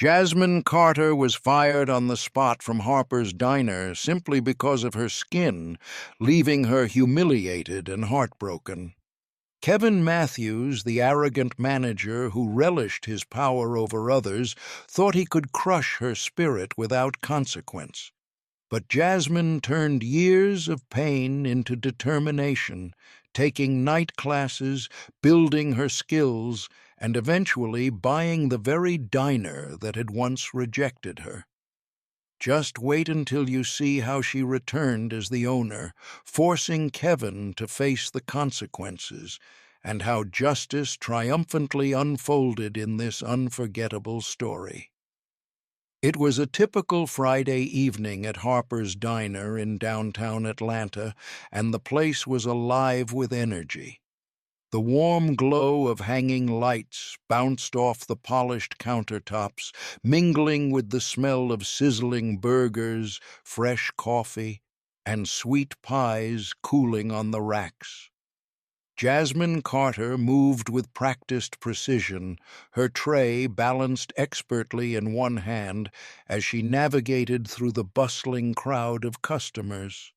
Jasmine Carter was fired on the spot from Harper's Diner simply because of her skin, leaving her humiliated and heartbroken. Kevin Matthews, the arrogant manager who relished his power over others, thought he could crush her spirit without consequence. But Jasmine turned years of pain into determination, taking night classes, building her skills, and eventually buying the very diner that had once rejected her. Just wait until you see how she returned as the owner, forcing Kevin to face the consequences, and how justice triumphantly unfolded in this unforgettable story. It was a typical Friday evening at Harper's Diner in downtown Atlanta, and the place was alive with energy. The warm glow of hanging lights bounced off the polished countertops, mingling with the smell of sizzling burgers, fresh coffee, and sweet pies cooling on the racks. Jasmine Carter moved with practiced precision, her tray balanced expertly in one hand as she navigated through the bustling crowd of customers.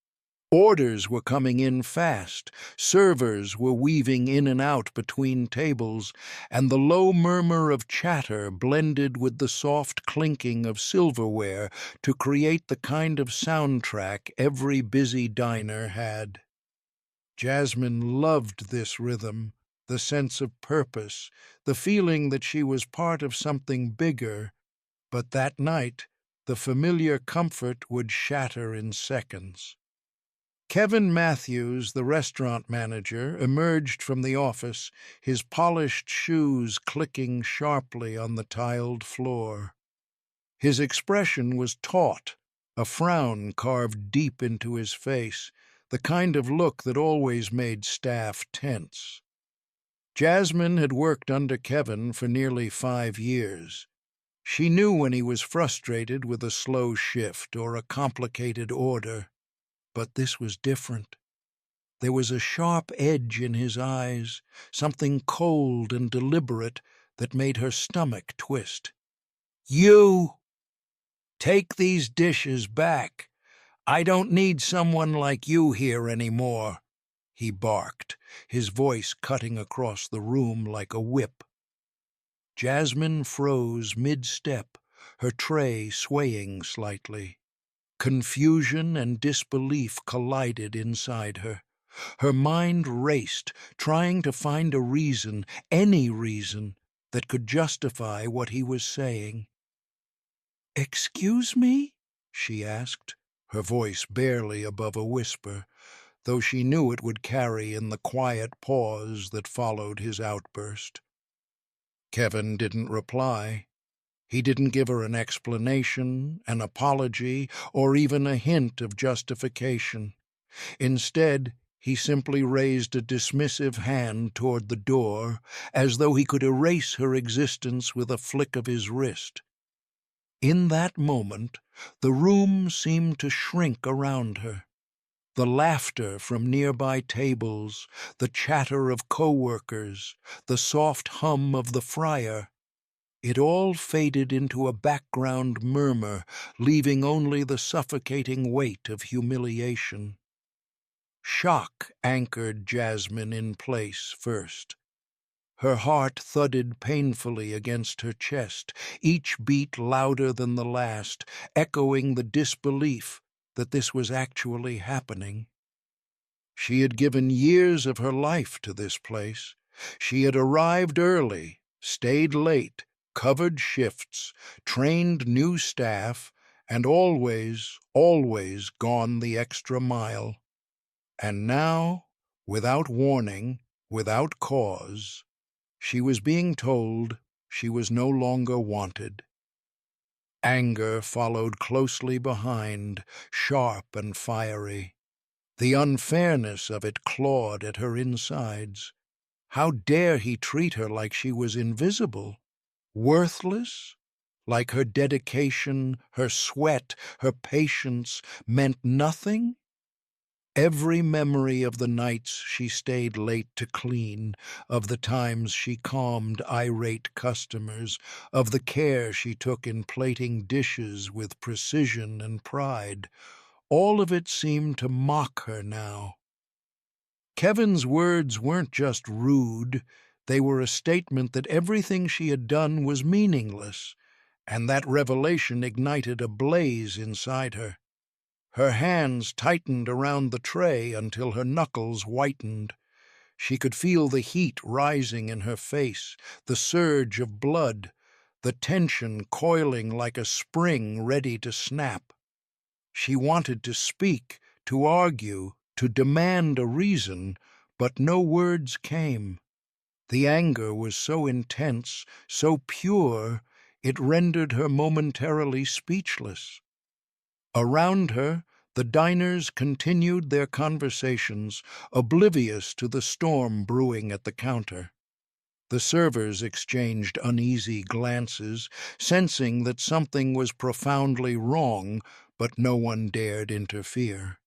Orders were coming in fast, servers were weaving in and out between tables, and the low murmur of chatter blended with the soft clinking of silverware to create the kind of soundtrack every busy diner had. Jasmine loved this rhythm, the sense of purpose, the feeling that she was part of something bigger, but that night the familiar comfort would shatter in seconds. Kevin Matthews, the restaurant manager, emerged from the office, his polished shoes clicking sharply on the tiled floor. His expression was taut, a frown carved deep into his face, the kind of look that always made staff tense. Jasmine had worked under Kevin for nearly 5 years. She knew when he was frustrated with a slow shift or a complicated order. But this was different. There was a sharp edge in his eyes, something cold and deliberate that made her stomach twist. "You! Take these dishes back. I don't need someone like you here anymore," he barked, his voice cutting across the room like a whip. Jasmine froze mid-step, her tray swaying slightly. Confusion and disbelief collided inside her. Her mind raced, trying to find a reason, any reason, that could justify what he was saying. "Excuse me?" she asked, her voice barely above a whisper, though she knew it would carry in the quiet pause that followed his outburst. Kevin didn't reply. He didn't give her an explanation, an apology, or even a hint of justification. Instead, he simply raised a dismissive hand toward the door, as though he could erase her existence with a flick of his wrist. In that moment, the room seemed to shrink around her. The laughter from nearby tables, the chatter of co-workers, the soft hum of the fryer, it all faded into a background murmur, leaving only the suffocating weight of humiliation. Shock anchored Jasmine in place first. Her heart thudded painfully against her chest, each beat louder than the last, echoing the disbelief that this was actually happening. She had given years of her life to this place. She had arrived early, stayed late, covered shifts, trained new staff, and always, always gone the extra mile. And now, without warning, without cause, she was being told she was no longer wanted. Anger followed closely behind, sharp and fiery. The unfairness of it clawed at her insides. How dare he treat her like she was invisible? Worthless? Like her dedication, her sweat, her patience meant nothing? Every memory of the nights she stayed late to clean, of the times she calmed irate customers, of the care she took in plating dishes with precision and pride, all of it seemed to mock her now. Kevin's words weren't just rude, they were a statement that everything she had done was meaningless, and that revelation ignited a blaze inside her. Her hands tightened around the tray until her knuckles whitened. She could feel the heat rising in her face, the surge of blood, the tension coiling like a spring ready to snap. She wanted to speak, to argue, to demand a reason, but no words came. The anger was so intense, so pure, it rendered her momentarily speechless. Around her, the diners continued their conversations, oblivious to the storm brewing at the counter. The servers exchanged uneasy glances, sensing that something was profoundly wrong, but no one dared interfere.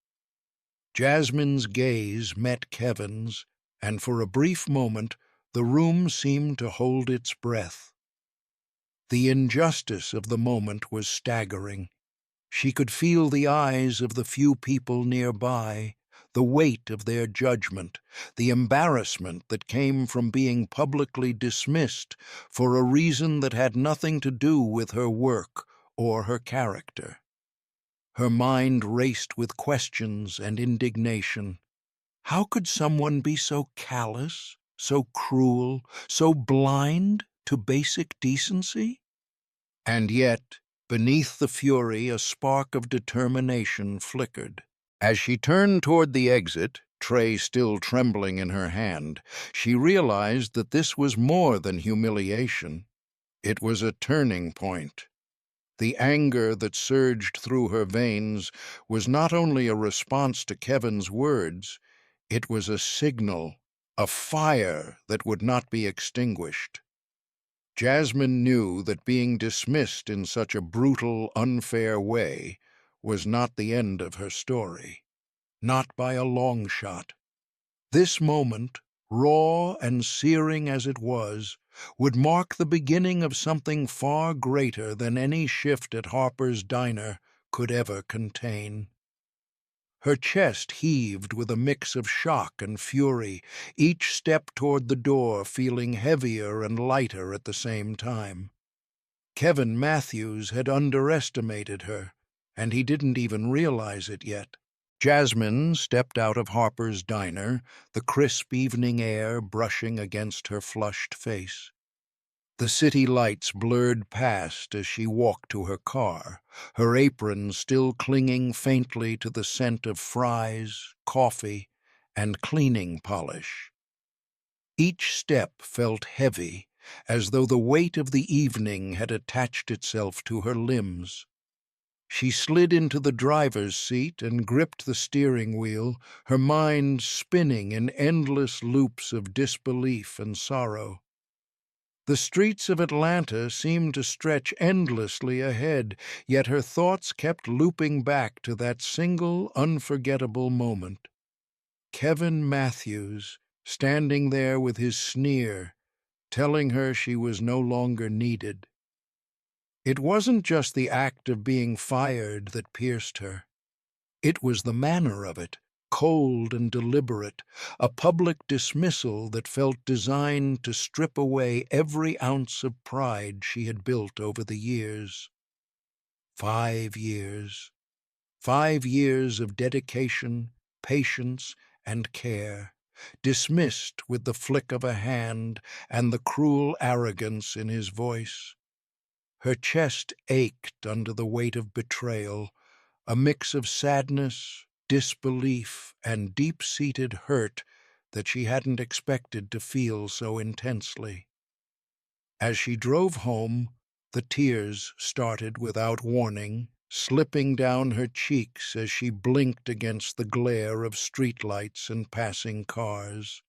Jasmine's gaze met Kevin's, and for a brief moment the room seemed to hold its breath. The injustice of the moment was staggering. She could feel the eyes of the few people nearby, the weight of their judgment, the embarrassment that came from being publicly dismissed for a reason that had nothing to do with her work or her character. Her mind raced with questions and indignation. How could someone be so callous, so cruel, so blind to basic decency? And yet, beneath the fury, a spark of determination flickered. As she turned toward the exit, tray still trembling in her hand, she realized that this was more than humiliation. It was a turning point. The anger that surged through her veins was not only a response to Kevin's words, it was a signal, a fire that would not be extinguished. Jasmine knew that being dismissed in such a brutal, unfair way was not the end of her story, not by a long shot. This moment, raw and searing as it was, would mark the beginning of something far greater than any shift at Harper's Diner could ever contain. Her chest heaved with a mix of shock and fury, each step toward the door feeling heavier and lighter at the same time. Kevin Matthews had underestimated her, and he didn't even realize it yet. Jasmine stepped out of Harper's Diner, the crisp evening air brushing against her flushed face. The city lights blurred past as she walked to her car, her apron still clinging faintly to the scent of fries, coffee, and cleaning polish. Each step felt heavy, as though the weight of the evening had attached itself to her limbs. She slid into the driver's seat and gripped the steering wheel, her mind spinning in endless loops of disbelief and sorrow. The streets of Atlanta seemed to stretch endlessly ahead, yet her thoughts kept looping back to that single, unforgettable moment. Kevin Matthews, standing there with his sneer, telling her she was no longer needed. It wasn't just the act of being fired that pierced her. It was the manner of it, cold and deliberate, a public dismissal that felt designed to strip away every ounce of pride she had built over the years. 5 years. 5 years of dedication, patience, and care, dismissed with the flick of a hand and the cruel arrogance in his voice. Her chest ached under the weight of betrayal, a mix of sadness, disbelief, and deep-seated hurt that she hadn't expected to feel so intensely. As she drove home, the tears started without warning, slipping down her cheeks as she blinked against the glare of streetlights and passing cars.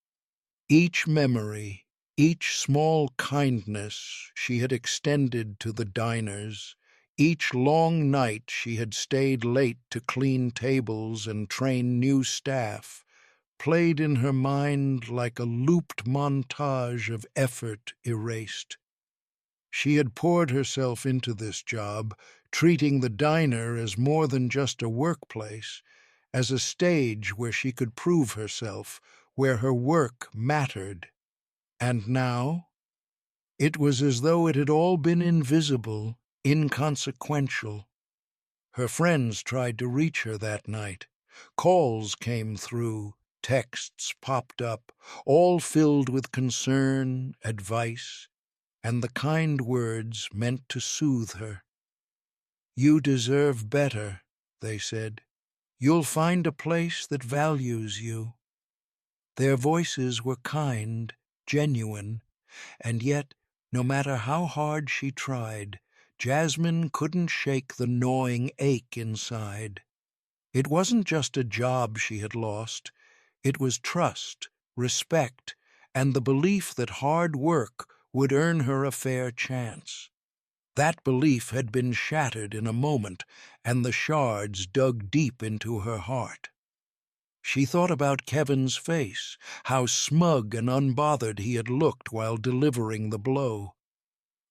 Each memory, each small kindness she had extended to the diners, Each long night she had stayed late to clean tables and train new staff, played in her mind like a looped montage of effort erased. She had poured herself into this job, treating the diner as more than just a workplace, as a stage where she could prove herself, where her work mattered. And now? It was as though it had all been invisible, inconsequential. Her friends tried to reach her that night. Calls came through, texts popped up, all filled with concern, advice, and the kind words meant to soothe her. "You deserve better," they said. "You'll find a place that values you." Their voices were kind, genuine, and yet, no matter how hard she tried, Jasmine couldn't shake the gnawing ache inside. It wasn't just a job she had lost. It was trust, respect, and the belief that hard work would earn her a fair chance. That belief had been shattered in a moment, and the shards dug deep into her heart. She thought about Kevin's face, how smug and unbothered he had looked while delivering the blow.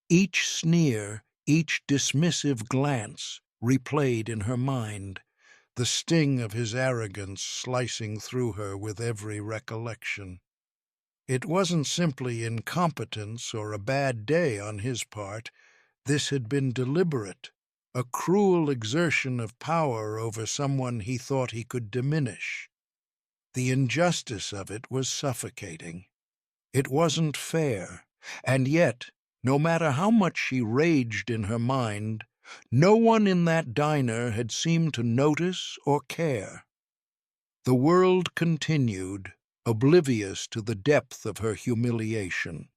Each sneer, each dismissive glance replayed in her mind, the sting of his arrogance slicing through her with every recollection. It wasn't simply incompetence or a bad day on his part. This had been deliberate, a cruel exertion of power over someone he thought he could diminish. The injustice of it was suffocating. It wasn't fair, and yet, no matter how much she raged in her mind, no one in that diner had seemed to notice or care. The world continued, oblivious to the depth of her humiliation.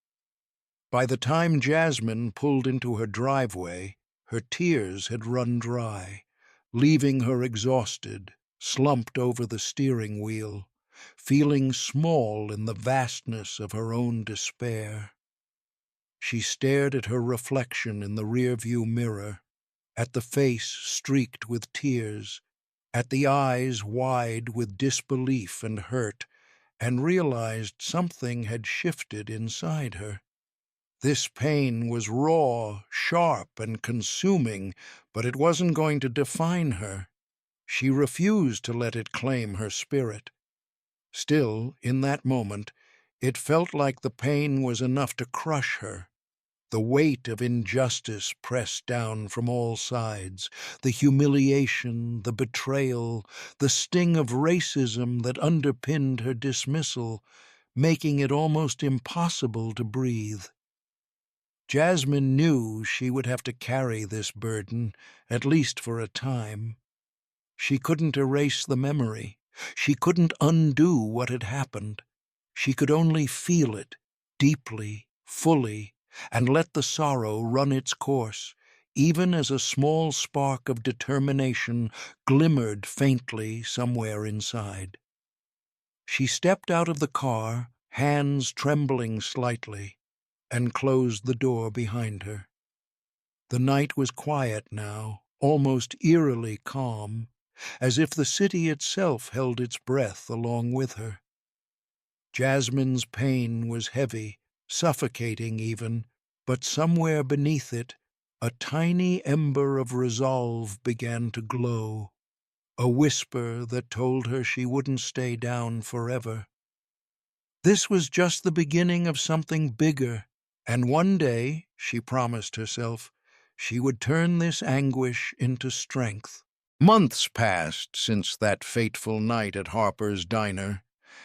By the time Jasmine pulled into her driveway, her tears had run dry, leaving her exhausted, slumped over the steering wheel, feeling small in the vastness of her own despair. She stared at her reflection in the rearview mirror, at the face streaked with tears, at the eyes wide with disbelief and hurt, and realized something had shifted inside her. This pain was raw, sharp, and consuming, but it wasn't going to define her. She refused to let it claim her spirit. Still, in that moment, it felt like the pain was enough to crush her. The weight of injustice pressed down from all sides, the humiliation, the betrayal, the sting of racism that underpinned her dismissal, making it almost impossible to breathe. Jasmine knew she would have to carry this burden, at least for a time. She couldn't erase the memory. She couldn't undo what had happened. She could only feel it, deeply, fully, and let the sorrow run its course, even as a small spark of determination glimmered faintly somewhere inside. She stepped out of the car, hands trembling slightly, and closed the door behind her. The night was quiet now, almost eerily calm, as if the city itself held its breath along with her. Jasmine's pain was heavy, suffocating even, but somewhere beneath it, a tiny ember of resolve began to glow, a whisper that told her she wouldn't stay down forever. This was just the beginning of something bigger, and one day, she promised herself, she would turn this anguish into strength. Months passed since that fateful night at Harper's Diner,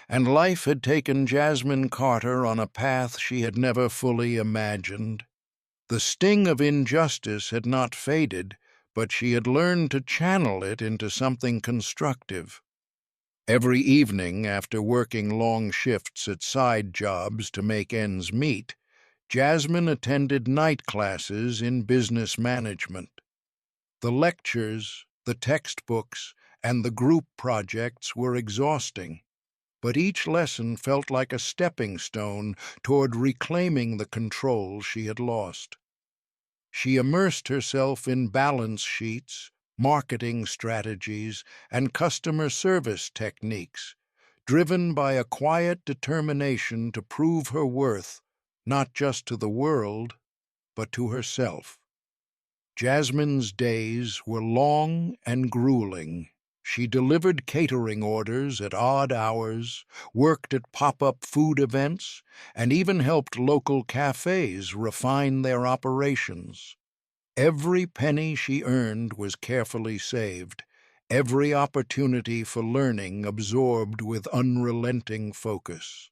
and life had taken Jasmine Carter on a path she had never fully imagined. The sting of injustice had not faded, but she had learned to channel it into something constructive. Every evening, after working long shifts at side jobs to make ends meet, Jasmine attended night classes in business management. The lectures, the textbooks, and the group projects were exhausting, but each lesson felt like a stepping stone toward reclaiming the control she had lost. She immersed herself in balance sheets, marketing strategies, and customer service techniques, driven by a quiet determination to prove her worth, not just to the world, but to herself. Jasmine's days were long and grueling. She delivered catering orders at odd hours, worked at pop-up food events, and even helped local cafes refine their operations. Every penny she earned was carefully saved, every opportunity for learning absorbed with unrelenting focus.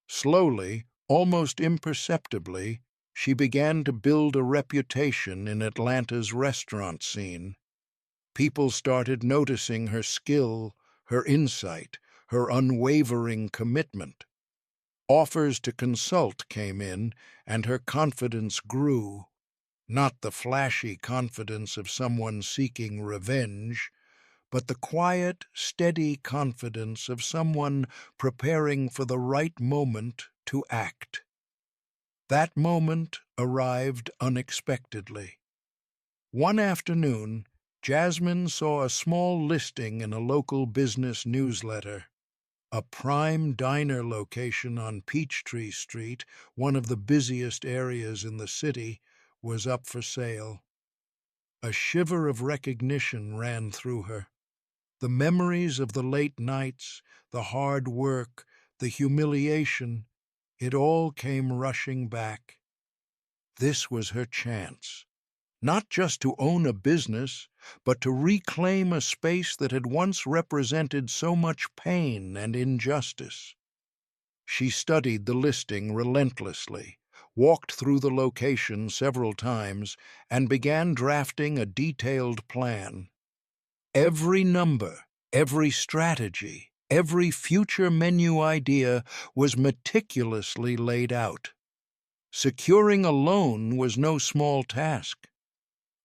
Slowly, almost imperceptibly, she began to build a reputation in Atlanta's restaurant scene. People started noticing her skill, her insight, her unwavering commitment. Offers to consult came in, and her confidence grew. Not the flashy confidence of someone seeking revenge, but the quiet, steady confidence of someone preparing for the right moment to act. That moment arrived unexpectedly. One afternoon, Jasmine saw a small listing in a local business newsletter. A prime diner location on Peachtree Street, one of the busiest areas in the city, was up for sale. A shiver of recognition ran through her. The memories of the late nights, the hard work, the humiliation, it all came rushing back. This was her chance. Not just to own a business, but to reclaim a space that had once represented so much pain and injustice. She studied the listing relentlessly, walked through the location several times, and began drafting a detailed plan. Every number, every strategy, every future menu idea was meticulously laid out. Securing a loan was no small task.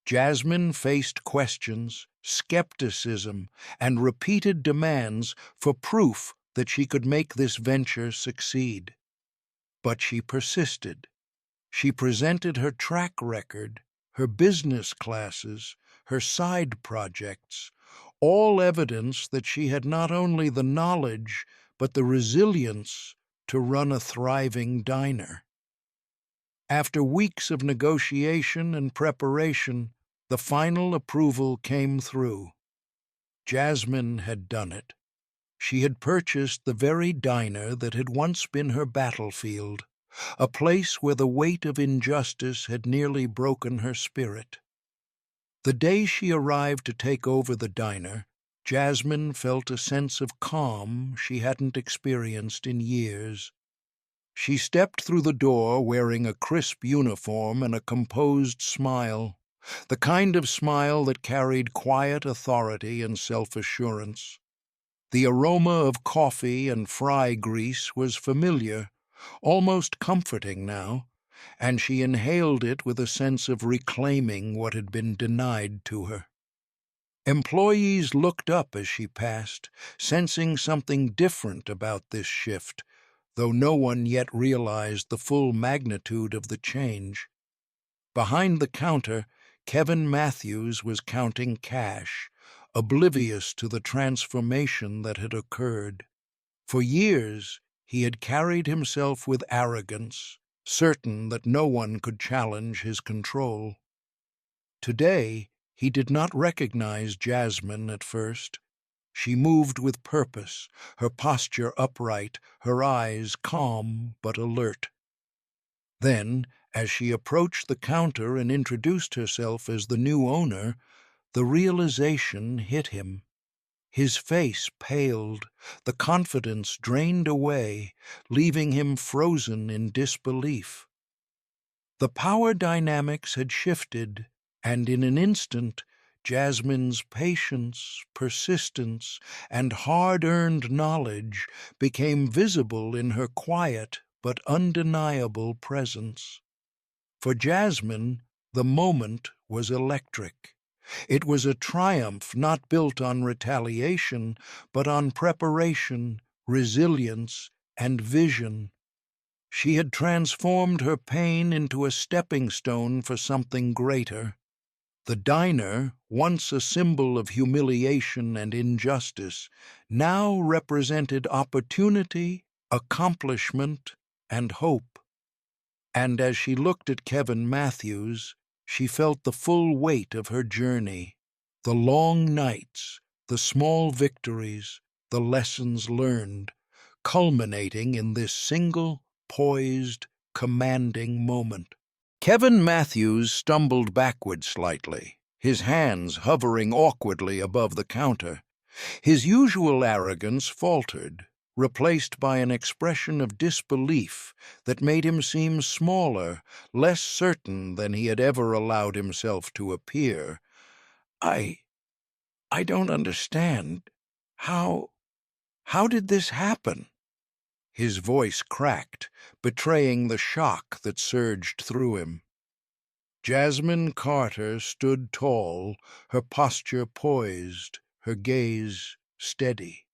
Jasmine faced questions, skepticism, and repeated demands for proof that she could make this venture succeed. But she persisted. She presented her track record, her business classes, her side projects, all evidence that she had not only the knowledge but the resilience to run a thriving diner. After weeks of negotiation and preparation, the final approval came through. Jasmine had done it. She had purchased the very diner that had once been her battlefield, a place where the weight of injustice had nearly broken her spirit. The day she arrived to take over the diner, Jasmine felt a sense of calm she hadn't experienced in years. She stepped through the door wearing a crisp uniform and a composed smile, the kind of smile that carried quiet authority and self-assurance. The aroma of coffee and fry grease was familiar, almost comforting now, and she inhaled it with a sense of reclaiming what had been denied to her. Employees looked up as she passed, sensing something different about this shift, though no one yet realized the full magnitude of the change. Behind the counter, Kevin Matthews was counting cash, oblivious to the transformation that had occurred. For years, he had carried himself with arrogance, certain that no one could challenge his control. Today, he did not recognize Jasmine at first. She moved with purpose, her posture upright, her eyes calm but alert. Then, as she approached the counter and introduced herself as the new owner, the realization hit him. His face paled, the confidence drained away, leaving him frozen in disbelief. The power dynamics had shifted, and in an instant, Jasmine's patience, persistence, and hard-earned knowledge became visible in her quiet but undeniable presence. For Jasmine, the moment was electric. It was a triumph not built on retaliation, but on preparation, resilience, and vision. She had transformed her pain into a stepping stone for something greater. The diner, once a symbol of humiliation and injustice, now represented opportunity, accomplishment, and hope. And as she looked at Kevin Matthews, she felt the full weight of her journey, the long nights, the small victories, the lessons learned, culminating in this single, poised, commanding moment. Kevin Matthews stumbled backward slightly, his hands hovering awkwardly above the counter. His usual arrogance faltered, replaced by an expression of disbelief that made him seem smaller, less certain than he had ever allowed himself to appear. I don't understand. How did this happen?" His voice cracked, betraying the shock that surged through him. Jasmine Carter stood tall, her posture poised, her gaze steady.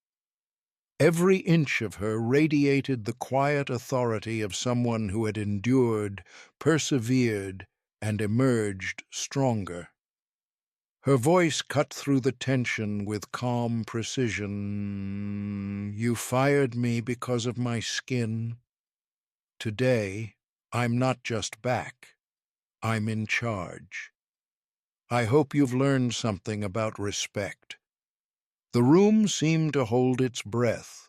Every inch of her radiated the quiet authority of someone who had endured, persevered, and emerged stronger. Her voice cut through the tension with calm precision. "You fired me because of my skin. Today, I'm not just back. I'm in charge. I hope you've learned something about respect." The room seemed to hold its breath.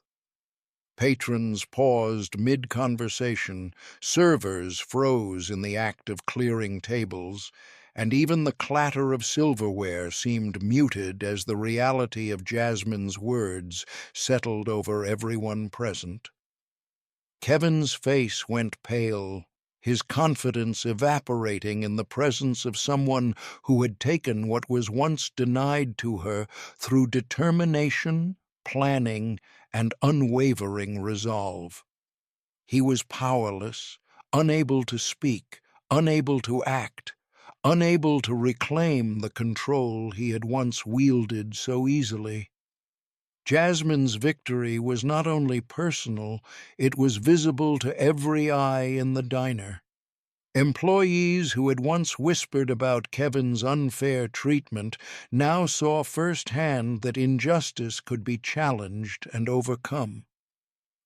Patrons paused mid-conversation, servers froze in the act of clearing tables, and even the clatter of silverware seemed muted as the reality of Jasmine's words settled over everyone present. Kevin's face went pale, his confidence evaporating in the presence of someone who had taken what was once denied to her through determination, planning, and unwavering resolve. He was powerless, unable to speak, unable to act, unable to reclaim the control he had once wielded so easily. Jasmine's victory was not only personal, it was visible to every eye in the diner. Employees who had once whispered about Kevin's unfair treatment now saw firsthand that injustice could be challenged and overcome.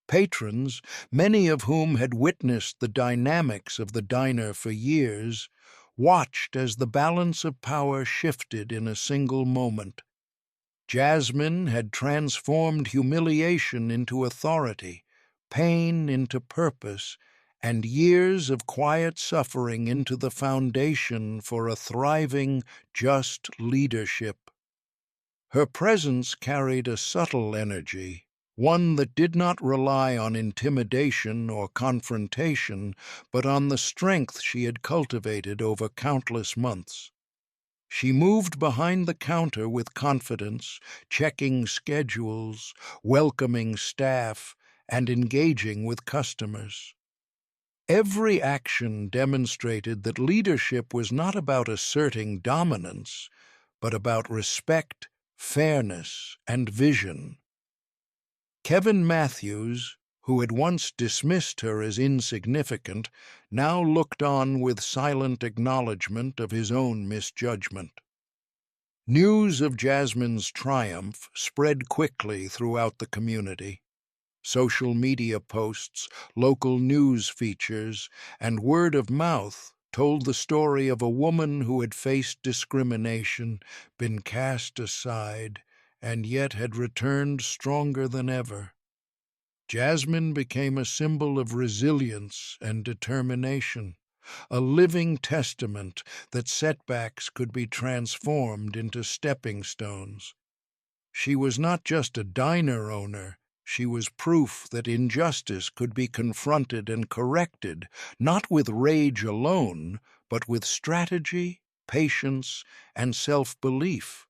Patrons, many of whom had witnessed the dynamics of the diner for years, watched as the balance of power shifted in a single moment. Jasmine had transformed humiliation into authority, pain into purpose, and years of quiet suffering into the foundation for a thriving, just leadership. Her presence carried a subtle energy, one that did not rely on intimidation or confrontation, but on the strength she had cultivated over countless months. She moved behind the counter with confidence, checking schedules, welcoming staff, and engaging with customers. Every action demonstrated that leadership was not about asserting dominance, but about respect, fairness, and vision. Kevin Matthews, who had once dismissed her as insignificant, now looked on with silent acknowledgment of his own misjudgment. News of Jasmine's triumph spread quickly throughout the community. Social media posts, local news features, and word of mouth told the story of a woman who had faced discrimination, been cast aside, and yet had returned stronger than ever. Jasmine became a symbol of resilience and determination, a living testament that setbacks could be transformed into stepping stones. She was not just a diner owner, she was proof that injustice could be confronted and corrected, not with rage alone, but with strategy, patience, and self-belief.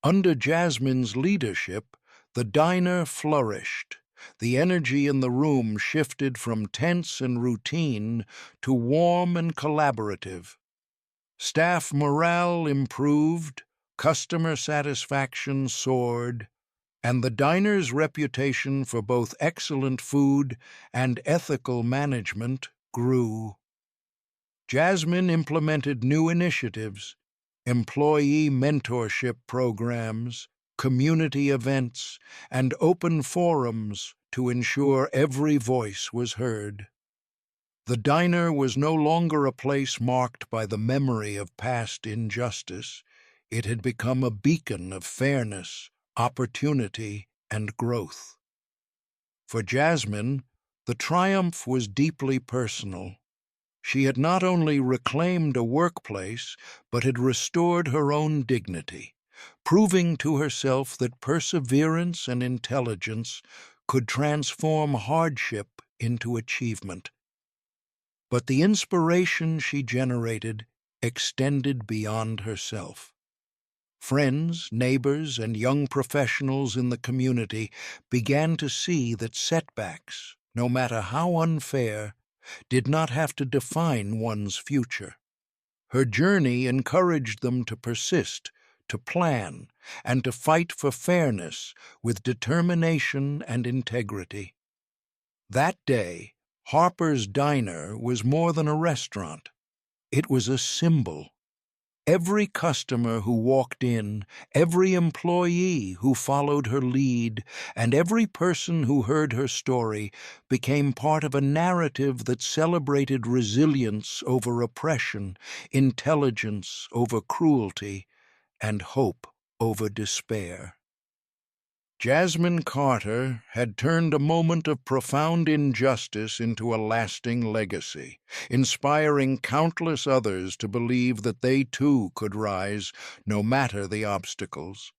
Under Jasmine's leadership, the diner flourished. The energy in the room shifted from tense and routine to warm and collaborative. Staff morale improved, customer satisfaction soared, and the diner's reputation for both excellent food and ethical management grew. Jasmine implemented new initiatives, employee mentorship programs, community events, and open forums to ensure every voice was heard. The diner was no longer a place marked by the memory of past injustice. It had become a beacon of fairness, opportunity, and growth. For Jasmine, the triumph was deeply personal. She had not only reclaimed a workplace, but had restored her own dignity, proving to herself that perseverance and intelligence could transform hardship into achievement. But the inspiration she generated extended beyond herself. Friends, neighbors, and young professionals in the community began to see that setbacks, no matter how unfair, did not have to define one's future. Her journey encouraged them to persist, to plan, and to fight for fairness with determination and integrity. That day, Harper's Diner was more than a restaurant. It was a symbol. Every customer who walked in, every employee who followed her lead, and every person who heard her story became part of a narrative that celebrated resilience over oppression, intelligence over cruelty, and hope over despair. Jasmine Carter had turned a moment of profound injustice into a lasting legacy, inspiring countless others to believe that they too could rise, no matter the obstacles.